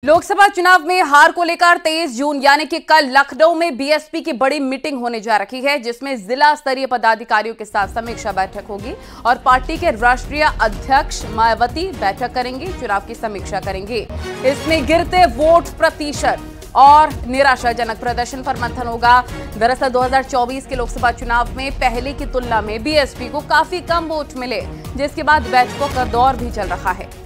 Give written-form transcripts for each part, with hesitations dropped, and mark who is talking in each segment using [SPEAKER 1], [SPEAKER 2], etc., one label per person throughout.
[SPEAKER 1] लोकसभा चुनाव में हार को लेकर 23 जून यानी कि कल लखनऊ में बीएसपी की बड़ी मीटिंग होने जा रही है, जिसमें जिला स्तरीय पदाधिकारियों के साथ समीक्षा बैठक होगी और पार्टी के राष्ट्रीय अध्यक्ष मायावती बैठक करेंगे, चुनाव की समीक्षा करेंगे। इसमें गिरते वोट प्रतिशत और निराशाजनक प्रदर्शन पर मंथन होगा। दरअसल 2024 के लोकसभा चुनाव में पहले की तुलना में बीएसपी को काफी कम वोट मिले, जिसके बाद बैठकों का दौर भी चल रहा है।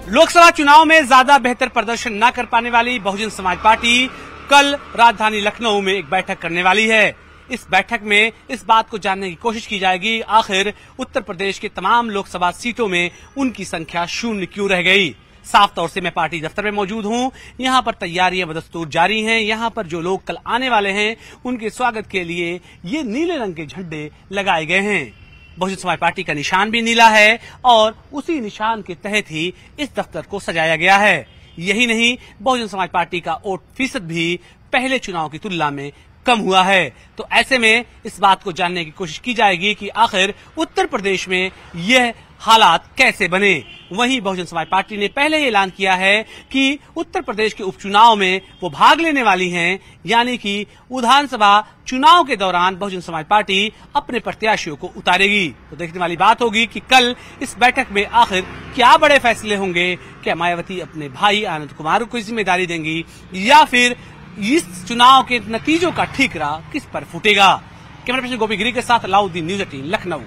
[SPEAKER 2] लोकसभा चुनाव में ज्यादा बेहतर प्रदर्शन न कर पाने वाली बहुजन समाज पार्टी कल राजधानी लखनऊ में एक बैठक करने वाली है। इस बैठक में इस बात को जानने की कोशिश की जाएगी आखिर उत्तर प्रदेश के तमाम लोकसभा सीटों में उनकी संख्या शून्य क्यों रह गई। साफ तौर से मैं पार्टी दफ्तर में मौजूद हूं, यहां पर तैयारियां बदस्तूर जारी हैं। यहां पर जो लोग कल आने वाले हैं उनके स्वागत के लिए ये नीले रंग के झंडे लगाए गए हैं। बहुजन समाज पार्टी का निशान भी नीला है और उसी निशान के तहत ही इस दफ्तर को सजाया गया है। यही नहीं, बहुजन समाज पार्टी का वोट फीसद भी पहले चुनाव की तुलना में कम हुआ है। तो ऐसे में इस बात को जानने की कोशिश की जाएगी कि आखिर उत्तर प्रदेश में यह हालात कैसे बने। वहीं बहुजन समाज पार्टी ने पहले ही ऐलान किया है कि उत्तर प्रदेश के उपचुनाव में वो भाग लेने वाली हैं, यानी कि विधानसभा चुनाव के दौरान बहुजन समाज पार्टी अपने प्रत्याशियों को उतारेगी। तो देखने वाली बात होगी कि कल इस बैठक में आखिर क्या बड़े फैसले होंगे। क्या मायावती अपने भाई आनंद कुमार को जिम्मेदारी देंगी या फिर इस चुनाव के नतीजों का ठीकरा किस पर फूटेगा। कैमरा पर्सन गोपी गिरी के साथ अलाउद्दीन, न्यूज़ 18 लखनऊ।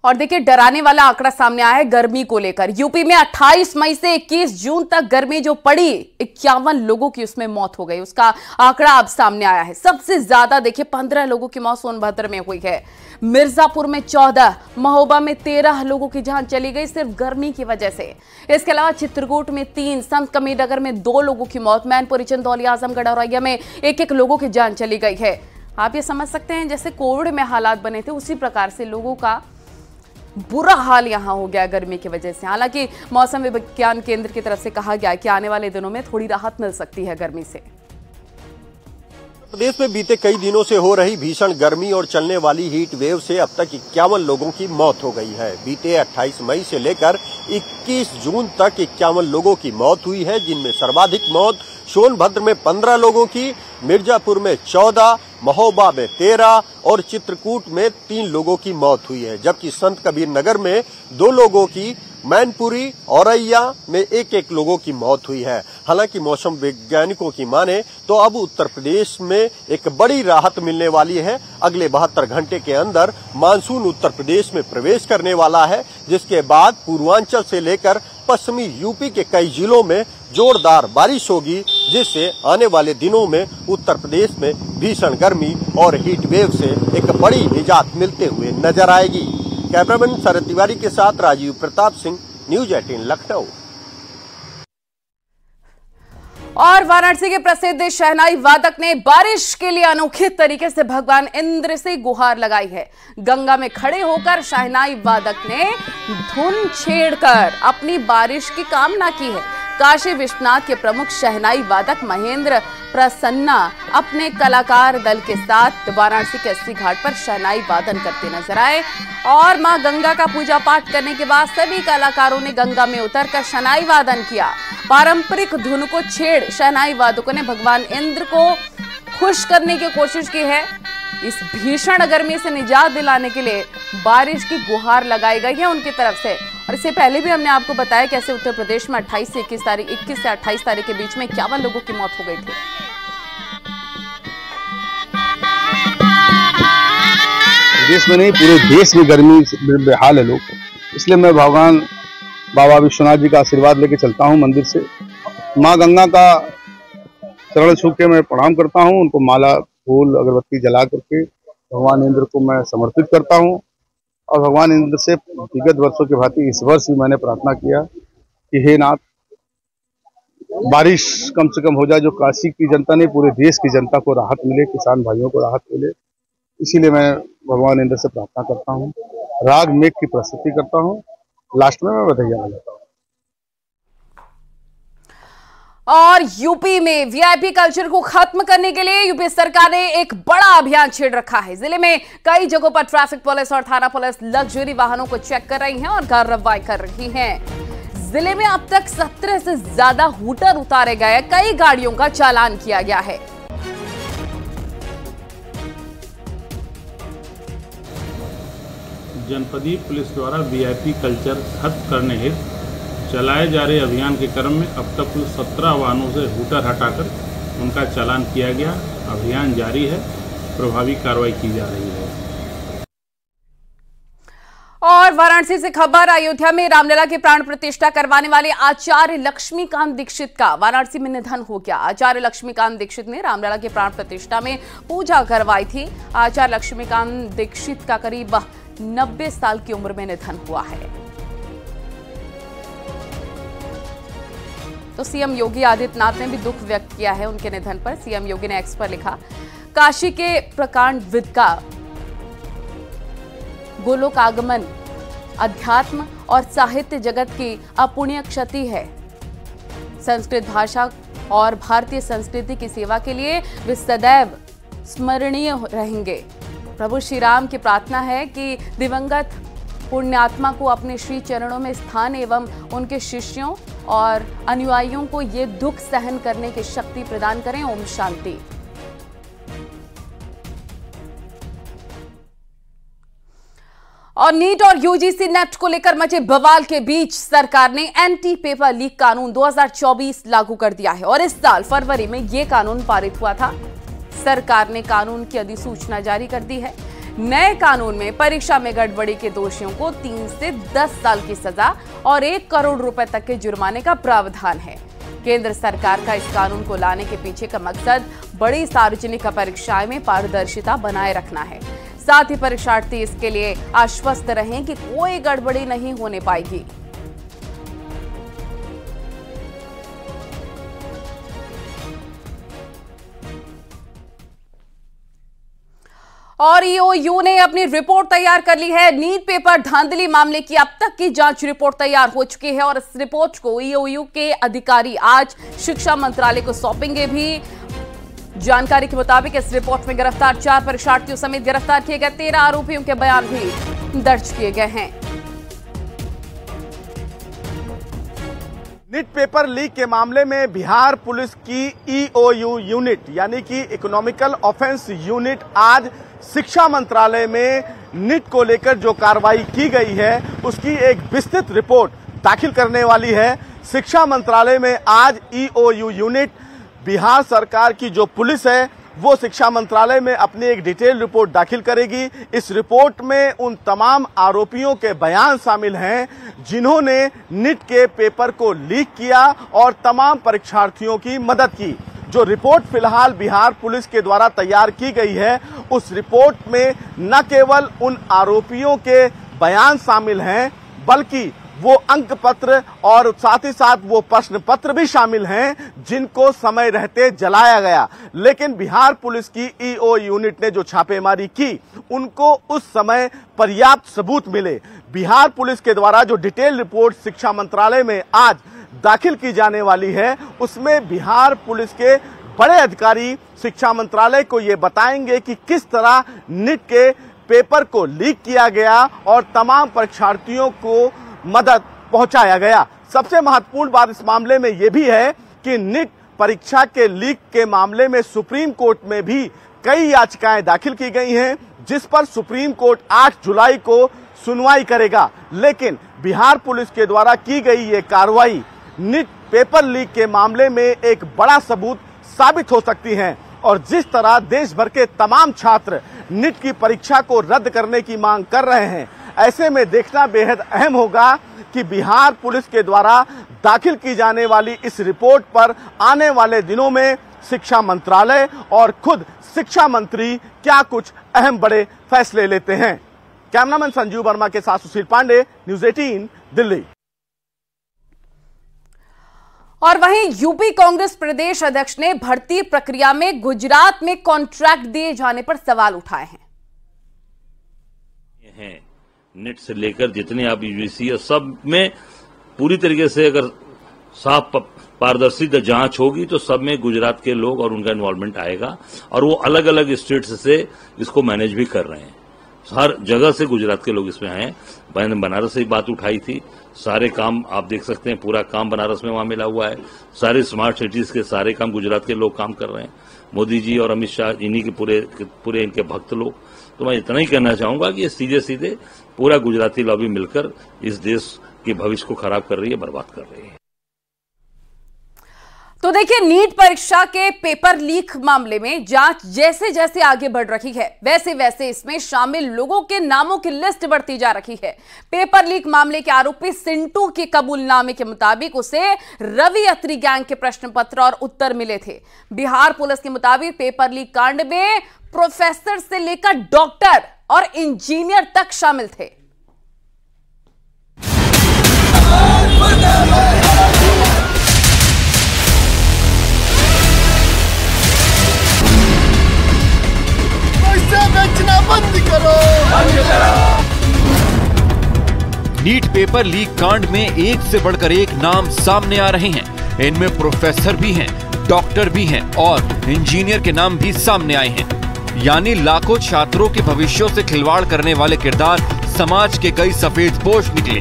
[SPEAKER 1] और देखिए, डराने वाला आंकड़ा सामने आया है गर्मी को लेकर। यूपी में 28 मई से 21 जून तक गर्मी जो पड़ी, 51 लोगों की उसमें मौत हो गई। उसका आंकड़ा अब सामने आया है। सबसे ज्यादा देखिए 15 लोगों की मौत सोनभद्र में हुई है, मिर्जापुर में 14, महोबा में 13 लोगों की जान चली गई सिर्फ गर्मी की वजह से। इसके अलावा चित्रकूट में 3, संत कबीरनगर में 2 लोगों की मौत, मैनपुरी, चंदौली, आजमगढ़ और औरैया में 1-1 लोगों की जान चली गई है। आप ये समझ सकते हैं जैसे कोविड में हालात बने थे, उसी प्रकार से लोगों का बुरा हाल यहां हो गया गर्मी की वजह से। हालांकि मौसम विज्ञान केंद्र की तरफ से कहा गया कि आने वाले दिनों में थोड़ी राहत मिल सकती है गर्मी से।
[SPEAKER 3] प्रदेश में बीते कई दिनों से हो रही भीषण गर्मी और चलने वाली हीट वेव से अब तक 51 लोगों की मौत हो गई है। बीते 28 मई से लेकर 21 जून तक 51 लोगों की मौत हुई है, जिनमें सर्वाधिक मौत सोनभद्र में 15 लोगों की, मिर्जापुर में 14, महोबा में 13 और चित्रकूट में 3 लोगों की मौत हुई है। जबकि संत कबीरनगर में 2 लोगों की, मैनपुरी, औरैया में 1-1 लोगों की मौत हुई है। हालांकि मौसम वैज्ञानिकों की माने तो अब उत्तर प्रदेश में एक बड़ी राहत मिलने वाली है। अगले 72 घंटे के अंदर मानसून उत्तर प्रदेश में प्रवेश करने वाला है, जिसके बाद पूर्वांचल से लेकर पश्चिमी यूपी के कई जिलों में जोरदार बारिश होगी, जिससे आने वाले दिनों में उत्तर प्रदेश में भीषण गर्मी और हीट वेव से एक बड़ी निजात मिलते हुए नजर आएगी। कैमरामैन शरद तिवारी के साथ राजीव प्रताप सिंह, न्यूज़ 18 लखनऊ।
[SPEAKER 1] और वाराणसी के प्रसिद्ध शहनाई वादक ने बारिश के लिए अनोखे तरीके से भगवान इंद्र से गुहार लगाई है। गंगा में खड़े होकर शहनाई वादक ने धुन छेड़कर अपनी बारिश की कामना की है। काशी विश्वनाथ के प्रमुख शहनाई वादक महेंद्र प्रसन्ना अपने कलाकार दल के साथ वाराणसी के 80 घाट पर शहनाई वादन करते नजर आए और मां गंगा का पूजा पाठ करने के बाद सभी कलाकारों ने गंगा में उतरकर शहनाई वादन किया। पारंपरिक धुन को छेड़ शहनाई वादकों ने भगवान इंद्र को खुश करने की कोशिश की है। इस भीषण गर्मी से निजात दिलाने के लिए बारिश की गुहार लगाई गई है उनकी तरफ से। और इससे पहले भी हमने आपको बताया कैसे उत्तर प्रदेश में 21 से 28 तारीख के बीच में 51 लोगों की मौत हो गई थी।
[SPEAKER 4] देश में नहीं, पूरे देश में गर्मी बेहाल है लोग। इसलिए मैं भगवान बाबा विश्वनाथ जी का आशीर्वाद लेके चलता हूँ मंदिर से। माँ गंगा का चरण छू के मैं प्रणाम करता हूँ, उनको माला, फूल, अगरबत्ती जला करके भगवान इंद्र को मैं समर्पित करता हूँ। और भगवान इंद्र से विगत वर्षों के भांति इस वर्ष भी मैंने प्रार्थना किया कि हे नाथ, बारिश कम से कम हो जाए, जो काशी की जनता ने पूरे देश की जनता को राहत मिले, किसान भाइयों को राहत मिले। इसीलिए मैं भगवान इंद्र से प्रार्थना करता हूँ, राग मेघ की प्रस्तुति करता हूँ, लास्ट में मैं बधाइयाँ लगाता हूँ।
[SPEAKER 1] और यूपी में वीआईपी कल्चर को खत्म करने के लिए यूपी सरकार ने एक बड़ा अभियान छेड़ रखा है। जिले में कई जगहों पर ट्रैफिक पुलिस और थाना पुलिस लग्जरी वाहनों को चेक कर रही हैं और कार्रवाई कर रही हैं। जिले में अब तक 17 से ज्यादा हूटर उतारे गए, कई गाड़ियों का चालान किया गया है।
[SPEAKER 5] जनपदीय पुलिस द्वारा वीआईपी कल्चर खत्म करने हेतु चलाए जा रहे अभियान के क्रम में अब तक कुल 17 वाहनों से हूटर हटाकर उनका चालान किया गया। अभियान जारी है, प्रभावी कार्रवाई की जा रही है।
[SPEAKER 1] और वाराणसी से खबर, अयोध्या में रामलला की प्राण प्रतिष्ठा करवाने वाले आचार्य लक्ष्मीकांत दीक्षित का वाराणसी में निधन हो गया। आचार्य लक्ष्मीकांत दीक्षित ने रामलला की प्राण प्रतिष्ठा में पूजा करवाई थी। आचार्य लक्ष्मीकांत दीक्षित का करीब 90 साल की उम्र में निधन हुआ है। तो सीएम योगी आदित्यनाथ ने भी दुख व्यक्त किया है उनके निधन पर। सीएम योगी ने एक्स पर लिखा, काशी के प्रकांड विद का गोलोक आगमन अध्यात्म और साहित्य जगत की अपुण्य क्षति है। संस्कृत भाषा और भारतीय संस्कृति की सेवा के लिए वे सदैव स्मरणीय रहेंगे। प्रभु श्री राम की प्रार्थना है कि दिवंगत पुण्यात्मा को अपने श्री चरणों में स्थान एवं उनके शिष्यों और अनुयायियों को ये दुख सहन करने की शक्ति प्रदान करें। ओम शांति। और नीट और यूजीसी नेट को लेकर मचे बवाल के बीच सरकार ने एंटी पेपर लीक कानून 2024 लागू कर दिया है और इस साल फरवरी में यह कानून पारित हुआ था। सरकार ने कानून की अधिसूचना जारी कर दी है। नए कानून में परीक्षा में गड़बड़ी के दोषियों को 3 से 10 साल की सजा और 1 करोड़ रुपए तक के जुर्माने का प्रावधान है। केंद्र सरकार का इस कानून को लाने के पीछे का मकसद बड़ी सार्वजनिक परीक्षाएं में पारदर्शिता बनाए रखना है। साथ ही परीक्षार्थी इसके लिए आश्वस्त रहें कि कोई गड़बड़ी नहीं होने पाएगी। और ईओयू ने अपनी रिपोर्ट तैयार कर ली है। नीट पेपर धांधली मामले की अब तक की जांच रिपोर्ट तैयार हो चुकी है और इस रिपोर्ट को ईओयू के अधिकारी आज शिक्षा मंत्रालय को सौंपेंगे भी। जानकारी के मुताबिक इस रिपोर्ट में गिरफ्तार 4 परीक्षार्थियों समेत गिरफ्तार किए गए 13 आरोपियों के बयान भी दर्ज किए गए हैं।
[SPEAKER 6] नीट पेपर लीक के मामले में बिहार पुलिस की ईओयू यूनिट यानी कि इकोनॉमिकल ऑफेंस यूनिट आज शिक्षा मंत्रालय में नीट को लेकर जो कार्रवाई की गई है उसकी एक विस्तृत रिपोर्ट दाखिल करने वाली है। शिक्षा मंत्रालय में आज ईओयू यूनिट बिहार सरकार की जो पुलिस है वो शिक्षा मंत्रालय में अपनी एक डिटेल रिपोर्ट दाखिल करेगी। इस रिपोर्ट में उन तमाम आरोपियों के बयान शामिल हैं जिन्होंने नीट के पेपर को लीक किया और तमाम परीक्षार्थियों की मदद की। जो रिपोर्ट फिलहाल बिहार पुलिस के द्वारा तैयार की गई है उस रिपोर्ट में न केवल उन आरोपियों के बयान शामिल हैं बल्कि वो अंक पत्र और साथ ही साथ वो प्रश्न पत्र भी शामिल हैं जिनको समय रहते जलाया गया। लेकिन बिहार पुलिस की ईओ यूनिट ने जो छापेमारी की उनको उस समय पर्याप्त सबूत मिले। बिहार पुलिस के द्वारा जो डिटेल रिपोर्ट शिक्षा मंत्रालय में आज दाखिल की जाने वाली है उसमें बिहार पुलिस के बड़े अधिकारी शिक्षा मंत्रालय को ये बताएंगे कि किस तरह नीट के पेपर को लीक किया गया और तमाम परीक्षार्थियों को मदद पहुंचाया गया। सबसे महत्वपूर्ण बात इस मामले में यह भी है कि नीट परीक्षा के लीक के मामले में सुप्रीम कोर्ट में भी कई याचिकाएं दाखिल की गई हैं जिस पर सुप्रीम कोर्ट 8 जुलाई को सुनवाई करेगा। लेकिन बिहार पुलिस के द्वारा की गई ये कार्रवाई नीट पेपर लीक के मामले में एक बड़ा सबूत साबित हो सकती है और जिस तरह देश भर के तमाम छात्र नीट की परीक्षा को रद्द करने की मांग कर रहे हैं, ऐसे में देखना बेहद अहम होगा कि बिहार पुलिस के द्वारा दाखिल की जाने वाली इस रिपोर्ट पर आने वाले दिनों में शिक्षा मंत्रालय और खुद शिक्षा मंत्री क्या कुछ अहम बड़े फैसले लेते हैं। कैमरामैन संजीव वर्मा के साथ सुशील पांडे, न्यूज़ 18 दिल्ली।
[SPEAKER 1] और वहीं यूपी कांग्रेस प्रदेश अध्यक्ष ने भर्ती प्रक्रिया में गुजरात में कॉन्ट्रैक्ट दिए जाने पर सवाल उठाए हैं।
[SPEAKER 7] नेट से लेकर जितने आप यूजीसी सब में पूरी तरीके से अगर साफ पारदर्शी जांच होगी तो सब में गुजरात के लोग और उनका इन्वॉल्वमेंट आएगा, और वो अलग अलग स्टेट्स से इसको मैनेज भी कर रहे हैं। हर जगह से गुजरात के लोग इसमें आए हैं। मैंने बनारस से बात उठाई थी, सारे काम आप देख सकते हैं, पूरा काम बनारस में वहां मिला हुआ है। सारे स्मार्ट सिटीज के सारे काम गुजरात के लोग काम कर रहे हैं। मोदी जी और अमित शाह इन्हीं के पूरे इनके भक्त लोग। तो मैं इतना ही कहना चाहूंगा कि ये सीधे सीधे पूरा गुजराती लॉबी मिलकर इस देश के भविष्य को खराब कर रही है, बर्बाद कर रही है।
[SPEAKER 1] तो देखिए, नीट परीक्षा के पेपर लीक मामले में जांच जैसे जैसे आगे बढ़ रही है, वैसे वैसे इसमें शामिल लोगों के नामों की लिस्ट बढ़ती जा रही है। पेपर लीक मामले के आरोपी सिंटू के कबूलनामे के मुताबिक उसे रवि अत्री गैंग के प्रश्न पत्र और उत्तर मिले थे। बिहार पुलिस के मुताबिक पेपर लीक कांड में प्रोफेसर से लेकर डॉक्टर और इंजीनियर तक शामिल थे।
[SPEAKER 6] बेचना बंद करो।
[SPEAKER 8] नीट पेपर लीक कांड में एक से बढ़कर एक नाम सामने आ रहे हैं। इनमें प्रोफेसर भी हैं, डॉक्टर भी हैं और इंजीनियर के नाम भी सामने आए हैं। यानी लाखों छात्रों के भविष्यों से खिलवाड़ करने वाले किरदार समाज के कई सफेदपोश निकले।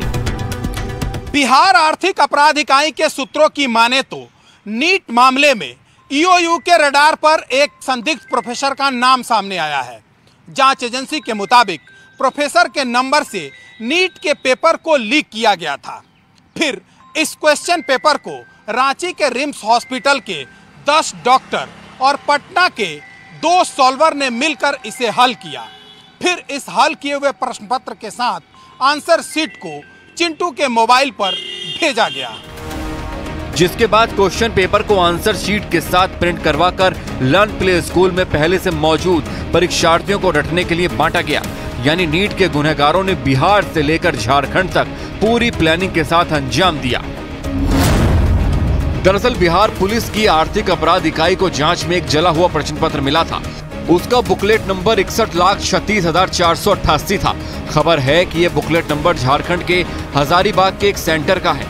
[SPEAKER 9] बिहार आर्थिक अपराध इकाई के सूत्रों की माने तो नीट मामले में ईओयू के रडार पर एक संदिग्ध प्रोफेसर का नाम सामने आया है। जांच एजेंसी के मुताबिक प्रोफेसर के नंबर से नीट के पेपर को लीक किया गया था। फिर इस क्वेश्चन पेपर को रांची के रिम्स हॉस्पिटल के 10 डॉक्टर और पटना के 2 सॉल्वर ने मिलकर इसे हल किया। फिर इस हल किए हुए प्रश्न पत्र के साथ आंसर शीट को चिंटू के मोबाइल पर भेजा गया,
[SPEAKER 8] जिसके बाद क्वेश्चन पेपर को आंसर शीट के साथ प्रिंट करवाकर लर्न प्ले स्कूल में पहले से मौजूद परीक्षार्थियों को रटने के लिए बांटा गया। यानी नीट के गुनहगारों ने बिहार से लेकर झारखंड तक पूरी प्लानिंग के साथ अंजाम दिया। दरअसल बिहार पुलिस की आर्थिक अपराध इकाई को जांच में एक जला हुआ प्रश्न पत्र मिला था। उसका बुकलेट नंबर 61,36,488 था। खबर है कि यह बुकलेट नंबर झारखंड के हजारीबाग के एक सेंटर का है।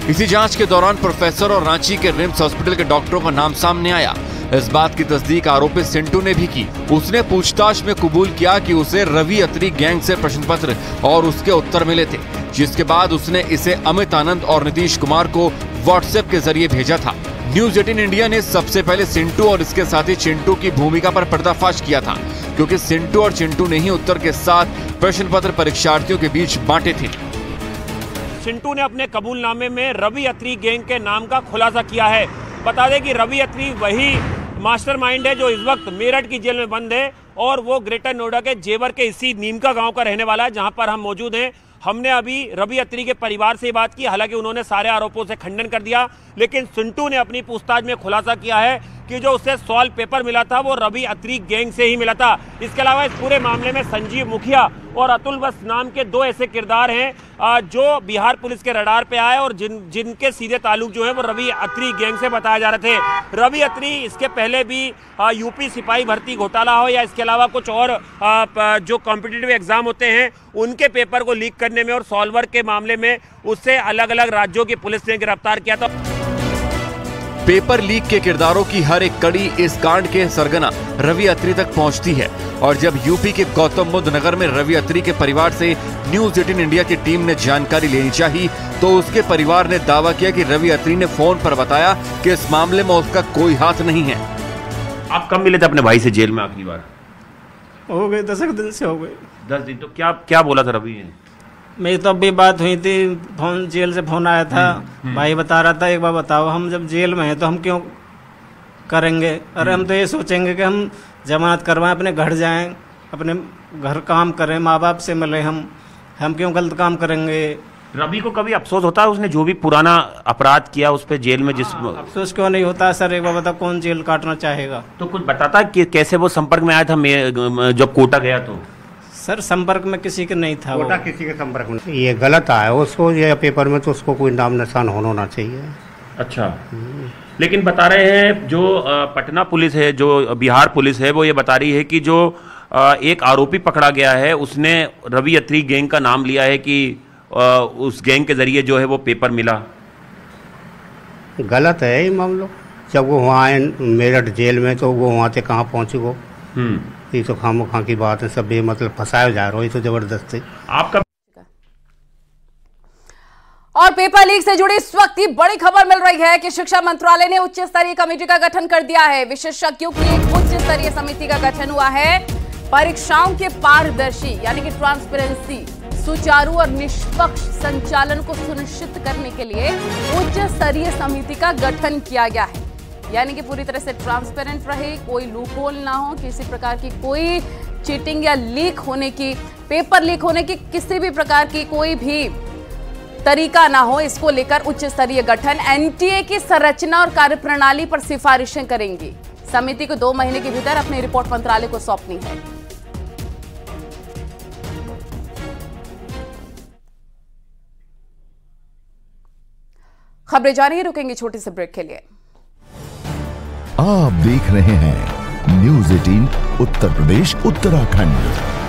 [SPEAKER 8] इसी जांच के दौरान प्रोफेसर और रांची के रिम्स हॉस्पिटल के डॉक्टरों का नाम सामने आया। इस बात की तस्दीक आरोपी सिंटू ने भी की। उसने पूछताछ में कबूल किया कि उसे रवि अत्री गैंग से प्रश्न पत्र और उसके उत्तर मिले थे, जिसके बाद उसने इसे अमित आनंद और नीतीश कुमार को व्हाट्सएप के जरिए भेजा था। न्यूज 18 इंडिया ने सबसे पहले सिंटू और इसके साथी चिंटू की भूमिका पर पर्दाफाश किया था, क्योंकि सिंटू और चिंटू ने ही उत्तर के साथ प्रश्न पत्र परीक्षार्थियों के बीच बांटे थे।
[SPEAKER 10] चिंटू ने अपने कबूलनामे में रवि अत्री गैंग के नाम का खुलासा किया है। बता दें कि रवि अत्री वही मास्टरमाइंड है जो इस वक्त मेरठ की जेल में बंद है और वो ग्रेटर नोएडा के जेवर के इसी नीमका गांव का रहने वाला है, जहां पर हम मौजूद हैं। हमने अभी रवि अत्री के परिवार से बात की, हालांकि उन्होंने सारे आरोपों से खंडन कर दिया, लेकिन सिंटू ने अपनी पूछताछ में खुलासा किया है कि जो उसे सॉल्व पेपर मिला था वो रवि अत्री गैंग से ही मिला था। इसके अलावा इस पूरे मामले में संजीव मुखिया और अतुल बस नाम के 2 ऐसे किरदार हैं जो बिहार पुलिस के रडार पे आए और जिनके सीधे ताल्लुक जो है वो रवि अत्री गैंग से बताए जा रहे थे। रवि अत्री इसके पहले भी यूपी सिपाही भर्ती घोटाला हो या इसके अलावा कुछ और जो कॉम्पिटिटिव एग्जाम होते हैं उनके पेपर को लीक करने में और सॉल्वर के मामले में उससे अलग अलग राज्यों की पुलिस ने गिरफ्तार किया था।
[SPEAKER 8] पेपर लीक के किरदारों की हर एक कड़ी इस कांड के सरगना रवि अत्री तक पहुंचती है। और जब यूपी के गौतम बुद्ध नगर में रवि अत्री के परिवार से न्यूज 18 इंडिया की टीम ने जानकारी लेनी चाहिए, तो उसके परिवार ने दावा किया कि रवि अत्री ने फोन पर बताया कि इस मामले में उसका कोई हाथ नहीं है।
[SPEAKER 10] आप कब मिले थे अपने भाई से जेल में आखिरी बार?
[SPEAKER 11] हो गए 10 दिन से हो गए।
[SPEAKER 10] 10 दिन। तो क्या बोला था रवि ने?
[SPEAKER 11] मेरी तो अभी बात हुई थी, फोन जेल से फोन आया था, भाई बता रहा था एक बार बताओ हम जब जेल में हैं तो हम क्यों करेंगे। अरे हम तो ये सोचेंगे कि हम जमानत करवाएं, अपने घर जाएं, अपने घर काम करें, माँ बाप से मिले, हम क्यों गलत काम करेंगे।
[SPEAKER 10] रवि को कभी अफसोस होता है उसने जो भी पुराना अपराध किया उस पर जेल में जिस
[SPEAKER 11] अफसोस क्यों नहीं होता सर, एक बार बताओ कौन जेल काटना चाहेगा।
[SPEAKER 10] तो कुछ बताता कि कैसे वो संपर्क में आया था जब कोटा गया तो?
[SPEAKER 11] सर संपर्क में किसी के नहीं था,
[SPEAKER 12] कोटा किसी के संपर्क में। ये गलत आया उसको ये पेपर में, तो उसको कोई नाम निशान होना चाहिए।
[SPEAKER 10] अच्छा, लेकिन बता रहे हैं जो पटना पुलिस है, जो बिहार पुलिस है, वो ये बता रही है कि जो एक आरोपी पकड़ा गया है उसने रवि अत्री गैंग का नाम लिया है कि उस गैंग के जरिए जो है वो पेपर मिला।
[SPEAKER 12] गलत है ये मामला। जब वो वहाँ आए मेरठ जेल में तो वो वहाँ से कहाँ पहुँचे वो। ये तो खामोखा की बात है, सब ये मतलब फंसाया जा रहा है, ये तो जबरदस्ती।
[SPEAKER 13] आपका
[SPEAKER 1] और पेपर लीक से जुड़ी इस वक्त की बड़ी खबर मिल रही है कि शिक्षा मंत्रालय ने उच्च स्तरीय कमेटी का गठन कर दिया है। विशेषज्ञों की एक उच्च स्तरीय समिति का गठन हुआ है। परीक्षाओं के पारदर्शी यानी कि ट्रांसपेरेंसी, सुचारू और निष्पक्ष संचालन को सुनिश्चित करने के लिए उच्च स्तरीय समिति का गठन किया गया है। यानी कि पूरी तरह से ट्रांसपेरेंट रहे, कोई लूपहोल ना हो, किसी प्रकार की कोई चीटिंग या लीक होने की, पेपर लीक होने की किसी भी प्रकार की कोई भी तरीका ना हो, इसको लेकर उच्च स्तरीय गठन। एनटीए की संरचना और कार्यप्रणाली पर सिफारिशें करेंगी। समिति को 2 महीने के भीतर अपनी रिपोर्ट मंत्रालय को सौंपनी है। खबरें जारी है, रुकेंगे छोटे से ब्रेक के लिए।
[SPEAKER 14] आप देख रहे हैं न्यूज़ 18 उत्तर प्रदेश उत्तराखंड।